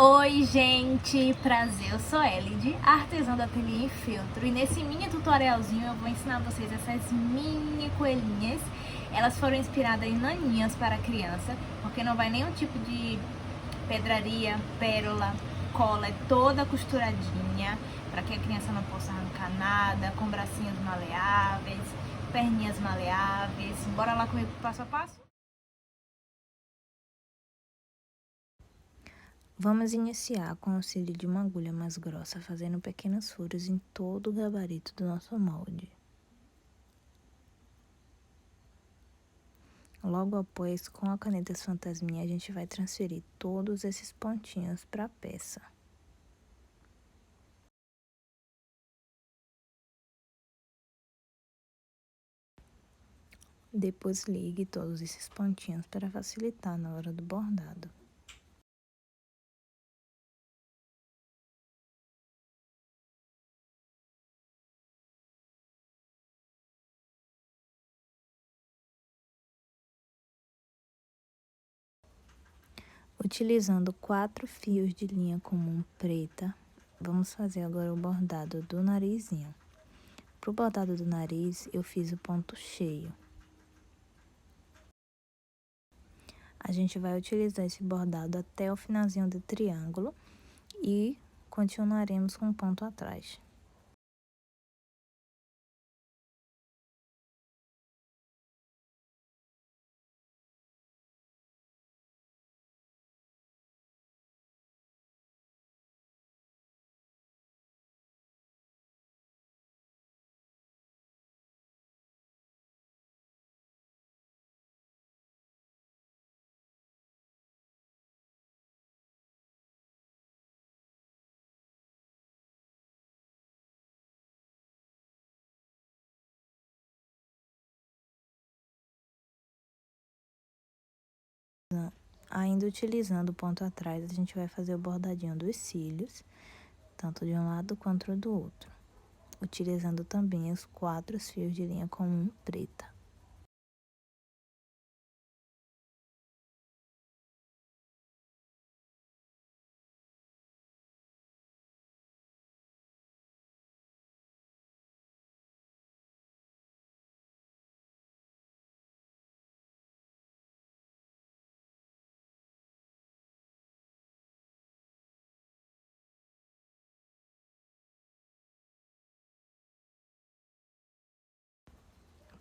Oi gente, prazer, eu sou Elide, artesã do Ateliê em Feltro, e nesse mini tutorialzinho eu vou ensinar vocês essas mini coelhinhas. Elas foram inspiradas em naninhas para criança, porque não vai nenhum tipo de pedraria, pérola, cola, é toda costuradinha, para que a criança não possa arrancar nada, com bracinhos maleáveis, perninhas maleáveis. Bora lá comigo passo a passo? Vamos iniciar com o auxílio de uma agulha mais grossa, fazendo pequenos furos em todo o gabarito do nosso molde. Logo após, com a caneta fantasminha, a gente vai transferir todos esses pontinhos para a peça. Depois ligue todos esses pontinhos para facilitar na hora do bordado. Utilizando 4 fios de linha comum preta, vamos fazer agora o bordado do narizinho. Para o bordado do nariz, eu fiz o ponto cheio. A gente vai utilizar esse bordado até o finalzinho do triângulo e continuaremos com o ponto atrás. Ainda utilizando o ponto atrás, a gente vai fazer o bordadinho dos cílios, tanto de um lado quanto do outro, utilizando também os 4 fios de linha comum preta.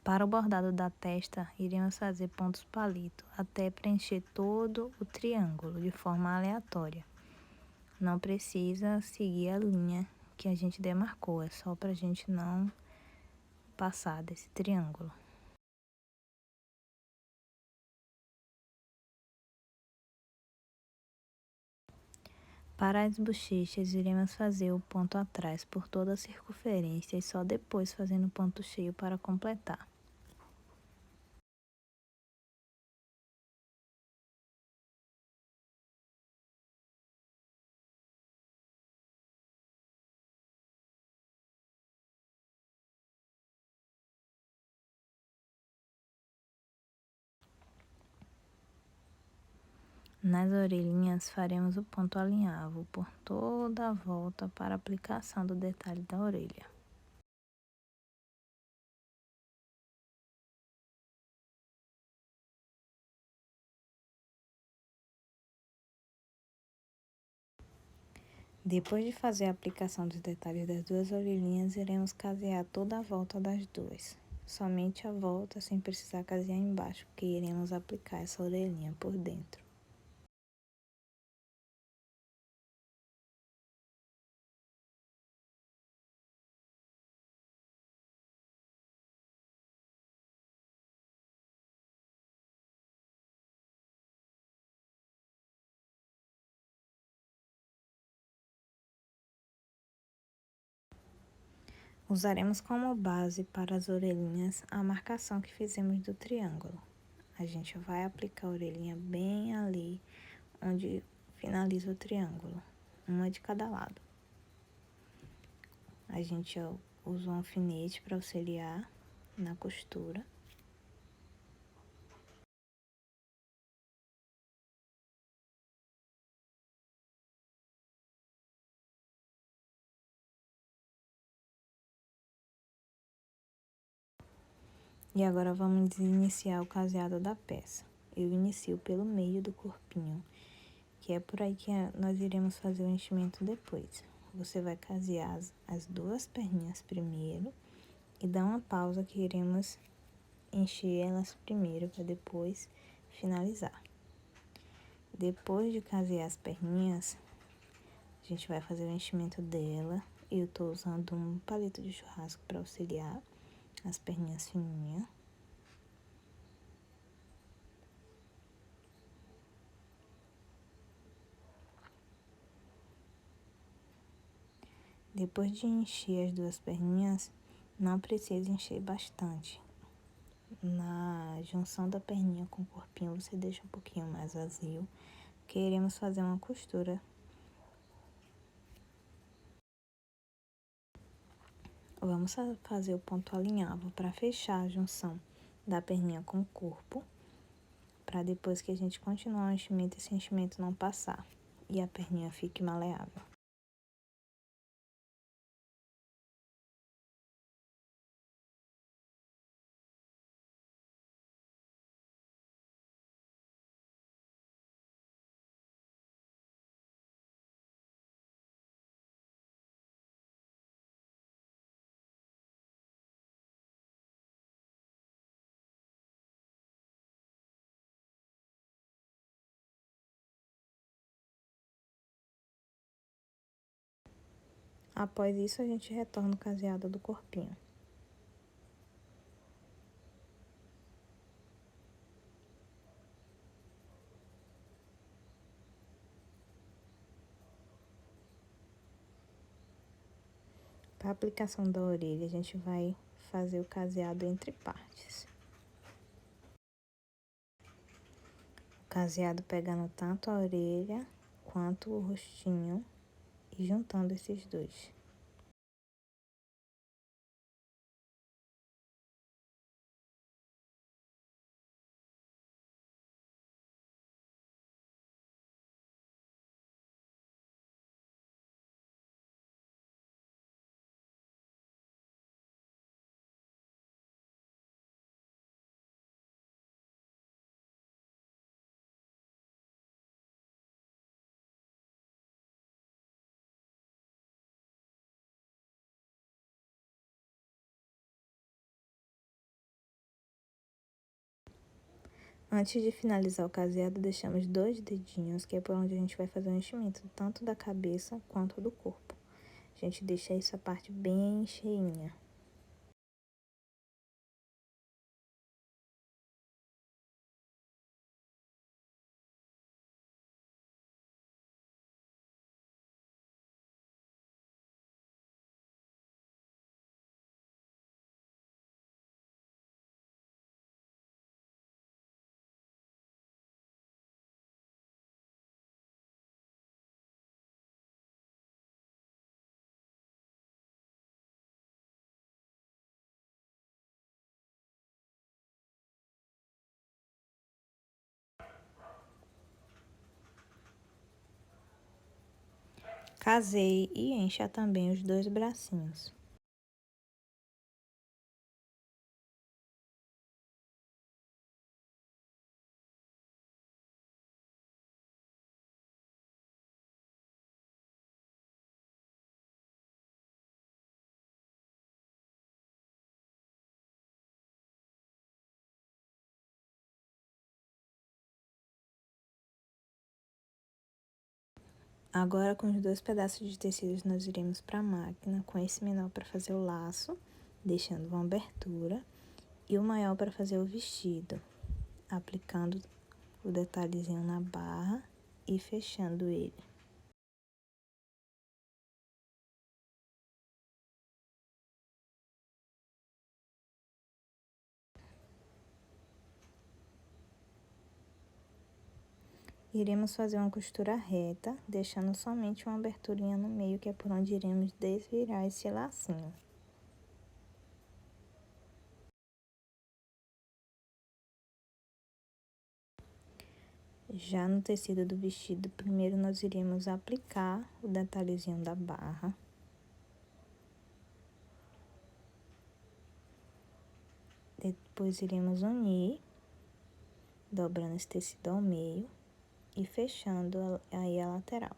Para o bordado da testa, iremos fazer pontos palito até preencher todo o triângulo de forma aleatória. Não precisa seguir a linha que a gente demarcou, é só para a gente não passar desse triângulo. Para as bochechas, iremos fazer o ponto atrás por toda a circunferência e só depois fazendo o ponto cheio para completar. Nas orelhinhas, faremos o ponto alinhavo por toda a volta para a aplicação do detalhe da orelha. Depois de fazer a aplicação dos detalhes das duas orelhinhas, iremos casear toda a volta das duas. Somente a volta, sem precisar casear embaixo, porque iremos aplicar essa orelhinha por dentro. Usaremos como base para as orelhinhas a marcação que fizemos do triângulo. A gente vai aplicar a orelhinha bem ali onde finaliza o triângulo, uma de cada lado. A gente usa um alfinete para auxiliar na costura. E agora vamos iniciar o caseado da peça. Eu inicio pelo meio do corpinho, que é por aí que nós iremos fazer o enchimento depois. Você vai casear as duas perninhas primeiro e dar uma pausa que iremos encher elas primeiro para depois finalizar. Depois de casear as perninhas, a gente vai fazer o enchimento dela. Eu tô usando um palito de churrasco para auxiliar as perninhas fininhas. Depois de encher as duas perninhas, não precisa encher bastante. Na junção da perninha com o corpinho, você deixa um pouquinho mais vazio, porque iremos fazer uma costura. Vamos fazer o ponto alinhavo para fechar a junção da perninha com o corpo, para depois que a gente continuar o enchimento, esse enchimento não passar e a perninha fique maleável. Após isso, a gente retorna o caseado do corpinho. Para a aplicação da orelha, a gente vai fazer o caseado entre partes. O caseado pegando tanto a orelha quanto o rostinho e juntando esses dois. Antes de finalizar o caseado, deixamos 2 dedinhos, que é por onde a gente vai fazer o enchimento, tanto da cabeça quanto do corpo. A gente deixa essa parte bem cheinha. Casei e encha também os 2 bracinhos. Agora, com os 2 pedaços de tecidos, nós iremos para a máquina com esse menor para fazer o laço, deixando uma abertura, e o maior para fazer o vestido, aplicando o detalhezinho na barra e fechando ele. Iremos fazer uma costura reta, deixando somente uma aberturinha no meio, que é por onde iremos desvirar esse lacinho. Já no tecido do vestido, primeiro nós iremos aplicar o detalhezinho da barra. Depois iremos unir, dobrando esse tecido ao meio e fechando aí a lateral.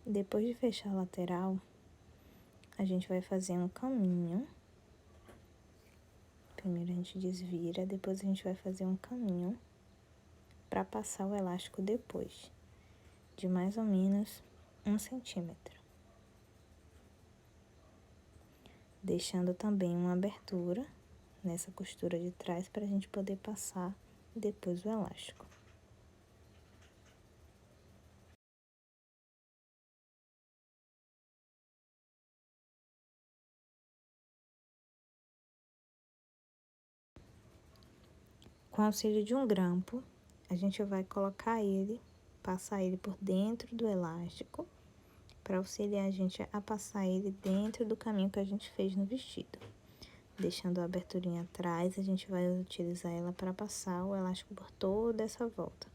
Depois de fechar a lateral, a gente vai fazer um caminho. Primeiro a gente desvira, depois a gente vai fazer um caminho para passar o elástico depois, de mais ou menos 1 centímetro. Deixando também uma abertura nessa costura de trás para a gente poder passar depois o elástico. Com o auxílio de um grampo, a gente vai colocar ele, passar ele por dentro do elástico, para auxiliar a gente a passar ele dentro do caminho que a gente fez no vestido. Deixando a aberturinha atrás, a gente vai utilizar ela para passar o elástico por toda essa volta.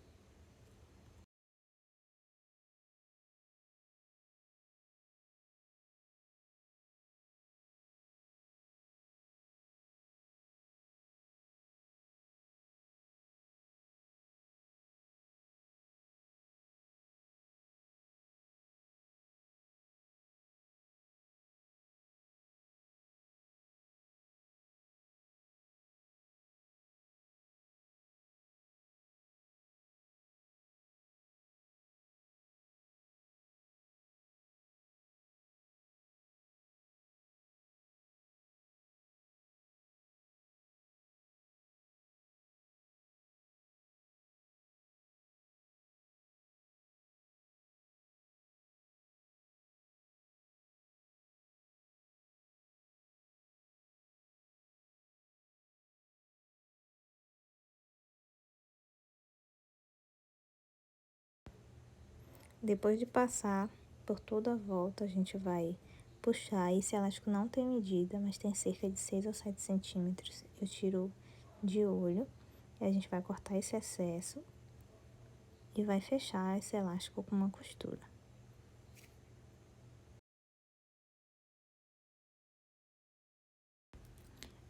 Depois de passar por toda a volta, a gente vai puxar. Esse elástico não tem medida, mas tem cerca de 6 ou 7 centímetros. Eu tiro de olho e a gente vai cortar esse excesso e vai fechar esse elástico com uma costura.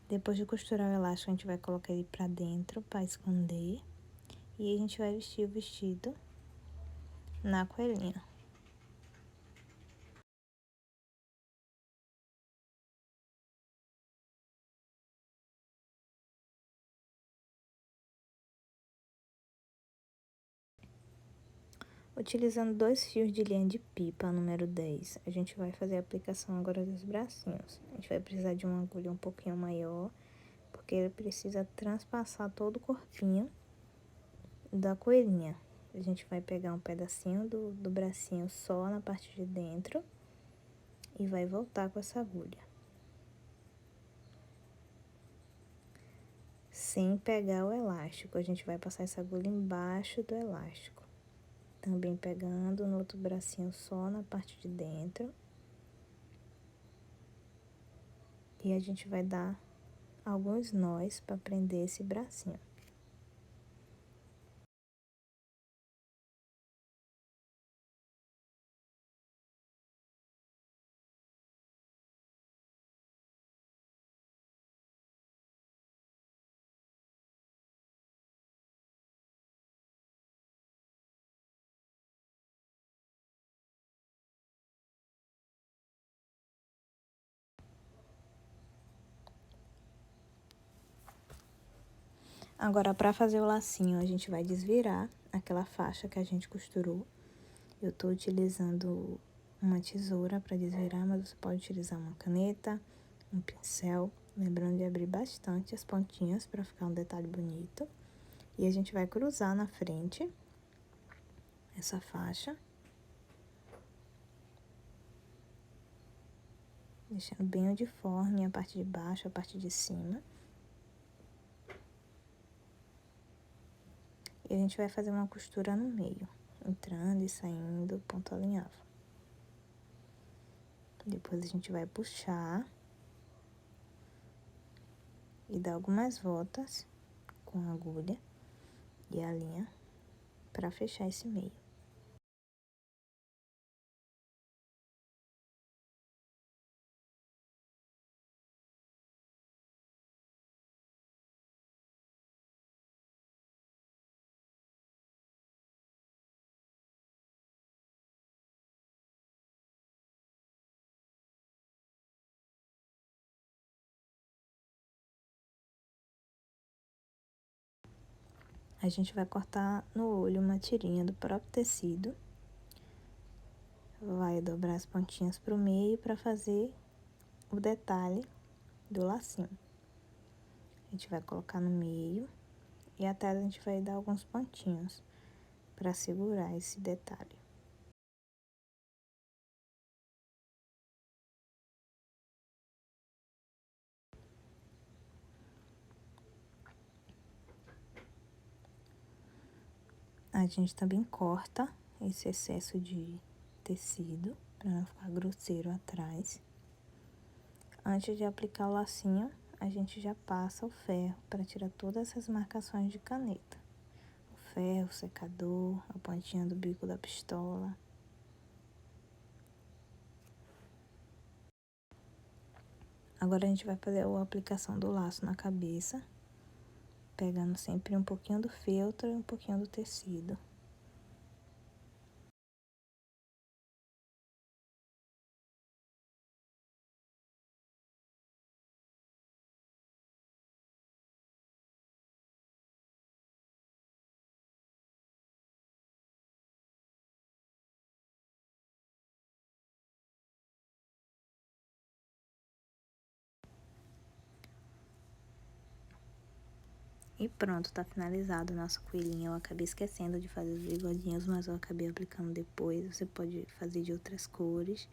Depois de costurar o elástico, a gente vai colocar ele pra dentro para esconder e a gente vai vestir o vestido na coelhinha. Utilizando 2 fios de linha de pipa, número 10, a gente vai fazer a aplicação agora dos bracinhos. A gente vai precisar de uma agulha um pouquinho maior, porque ele precisa transpassar todo o corpinho da coelhinha. A gente vai pegar um pedacinho do bracinho só na parte de dentro e vai voltar com essa agulha. Sem pegar o elástico, a gente vai passar essa agulha embaixo do elástico. Também pegando no outro bracinho só na parte de dentro. E a gente vai dar alguns nós para prender esse bracinho. Agora, para fazer o lacinho, a gente vai desvirar aquela faixa que a gente costurou. Eu tô utilizando uma tesoura para desvirar, mas você pode utilizar uma caneta, um pincel, lembrando de abrir bastante as pontinhas para ficar um detalhe bonito. E a gente vai cruzar na frente essa faixa, deixando bem uniforme a parte de baixo, a parte de cima. E a gente vai fazer uma costura no meio, entrando e saindo, ponto alinhavo. Depois a gente vai puxar e dar algumas voltas com a agulha e a linha para fechar esse meio. A gente vai cortar no olho uma tirinha do próprio tecido. Vai dobrar as pontinhas pro meio para fazer o detalhe do lacinho. A gente vai colocar no meio e atrás a gente vai dar alguns pontinhos para segurar esse detalhe. A gente também corta esse excesso de tecido para não ficar grosseiro atrás. Antes de aplicar o lacinho, a gente já passa o ferro para tirar todas essas marcações de caneta. O ferro, o secador, a pontinha do bico da pistola. Agora a gente vai fazer a aplicação do laço na cabeça, pegando sempre um pouquinho do feltro e um pouquinho do tecido. E pronto, tá finalizado o nosso coelhinho. Eu acabei esquecendo de fazer os bigodinhos, mas eu acabei aplicando depois. Você pode fazer de outras cores.